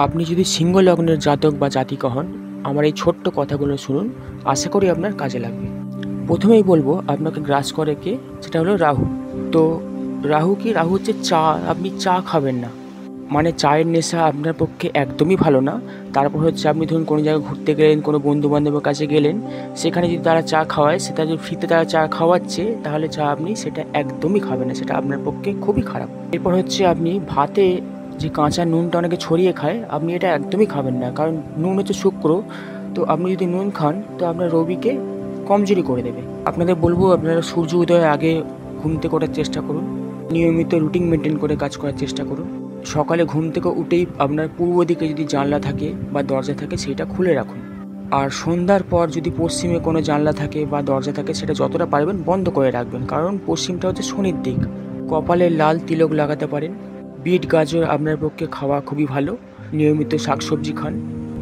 আপনি যদি সিংহ লগ্নের জাতক বা জাতিকা হন, আমার এই ছোট্ট কথাগুলো শুনুন, আশা করি আপনার কাজে লাগবে। প্রথমেই বলবো আপনাকে গ্রাস করে কে, সেটা হলো রাহু। তো রাহু কি? রাহু হচ্ছে চা। আপনি চা খাবেন না, মানে চায়ের নেশা আপনার পক্ষে একদমই ভালো না। তারপর হচ্ছে আপনি ধরুন কোনো জায়গায় ঘুরতে গেলেন, কোনো বন্ধু বান্ধবের কাছে গেলেন, সেখানে যদি তারা চা খাওয়ায়, সেটা যদি ফ্রিতে তারা চা খাওয়াচ্ছে, তাহলে চা আপনি সেটা একদমই খাবেন না, সেটা আপনার পক্ষে খুবই খারাপ। এরপর হচ্ছে আপনি ভাতে যে কাঁচা নুনটা অনেকে ছড়িয়ে খায়, আপনি এটা একদমই খাবেন না, কারণ নুন হচ্ছে শুক্র। তো আপনি যদি নুন খান, তো আপনার রবিকে কমজোরি করে দেবে। আপনাদের বলবো আপনারা সূর্য উদয়ের আগে ঘুম থেকে ওঠার চেষ্টা করুন, নিয়মিত রুটিন মেনটেন করে কাজ করার চেষ্টা করুন। সকালে ঘুম থেকে উঠেই আপনার পূর্ব দিকে যদি জানলা থাকে বা দরজা থাকে, সেটা খুলে রাখুন। আর সন্ধ্যার পর যদি পশ্চিমে কোনো জানলা থাকে বা দরজা থাকে, সেটা যতটা পারবেন বন্ধ করে রাখবেন, কারণ পশ্চিমটা হচ্ছে শনির দিক। কপালে লাল তিলক লাগাতে পারেন। বিট গাজর আপনার পক্ষে খাওয়া খুবই ভালো। নিয়মিত শাকসবজি খান।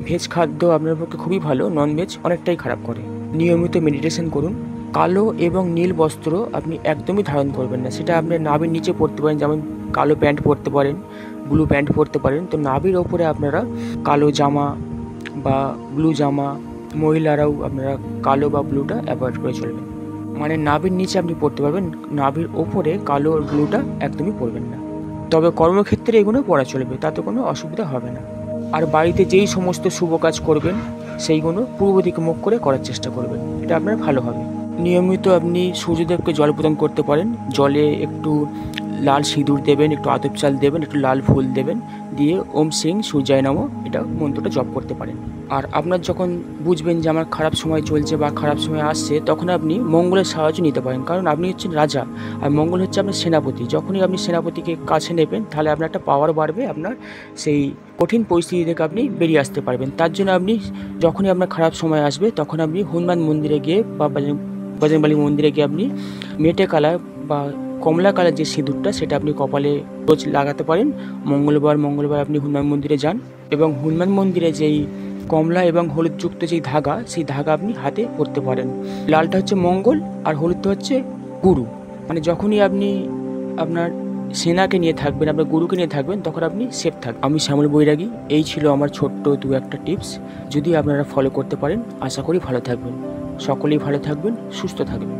ভেজ খাদ্য আপনার পক্ষে খুবই ভালো, ননভেজ অনেকটাই খারাপ করে। নিয়মিত মেডিটেশন করুন। কালো এবং নীল বস্ত্র আপনি একদমই ধারণ করবেন না, সেটা আপনার নাভির নিচে পরতে পারেন, যেমন কালো প্যান্ট পরতে পারেন, ব্লু প্যান্ট পরতে পারেন। তো নাভির ওপরে আপনারা কালো জামা বা ব্লু জামা, মহিলারাও আপনারা কালো বা ব্লুটা অ্যাভয়েড করে চলবেন। মানে নাভির নিচে আপনি পরতে পারবেন, নাভির ওপরে কালো আর ব্লুটা একদমই পরবেন না। তবে কর্মক্ষেত্রে এগুলো পরা চলবে, তাতে কোনো অসুবিধা হবে না। আর বাড়িতে যেই সমস্ত শুভ কাজ করবেন, সেইগুলো পূর্ব দিকে মুখ করে করার চেষ্টা করবেন, এটা আপনার ভালো হবে। নিয়মিত আপনি সূর্যদেবকে জল প্রদান করতে পারেন। জলে একটু লাল সিঁদুর দেবেন, একটু আতপ চাল দেবেন, একটু লাল ফুল দেবেন, দিয়ে ওম সিং সূর্যায় নমঃ এটা মন্ত্রটা জপ করতে পারেন। আর আপনার যখন বুঝবেন যে আমার খারাপ সময় চলছে বা খারাপ সময় আসছে, তখন আপনি মঙ্গলের সাহায্য নিতে পারেন, কারণ আপনি হচ্ছেন রাজা আর মঙ্গল হচ্ছে আপনার সেনাপতি। যখনই আপনি সেনাপতিকে কাছে নেবেন, তাহলে আপনার একটা পাওয়ার বাড়বে, আপনার সেই কঠিন পরিস্থিতি থেকে আপনি বেরিয়ে আসতে পারবেন। তার জন্য আপনি যখনই আপনার খারাপ সময় আসবে, তখন আপনি হনুমান মন্দিরে গিয়ে বা বজরংবলী মন্দিরে গিয়ে আপনি মেটে কালার বা কমলা কালার যে সিঁদুরটা, সেটা আপনি কপালে রোজ লাগাতে পারেন। মঙ্গলবার আপনি হনুমান মন্দিরে যান এবং হনুমান মন্দিরে যেই কমলা এবং হলুদযুক্ত যেই ধাগা, সেই ধাগা আপনি হাতে পরতে পারেন। লালটা হচ্ছে মঙ্গল আর হলুদটা হচ্ছে গুরু। মানে যখনই আপনি আপনার সেনাকে নিয়ে থাকবেন, আপনার গুরুকে নিয়ে থাকবেন, তখন আপনি সেফ থাকবেন। আমি শ্যামল বৈরাগী। এই ছিল আমার ছোট্ট দু একটা টিপস। যদি আপনারা ফলো করতে পারেন, আশা করি ভালো থাকবেন। সকলেই ভালো থাকবেন, সুস্থ থাকবেন।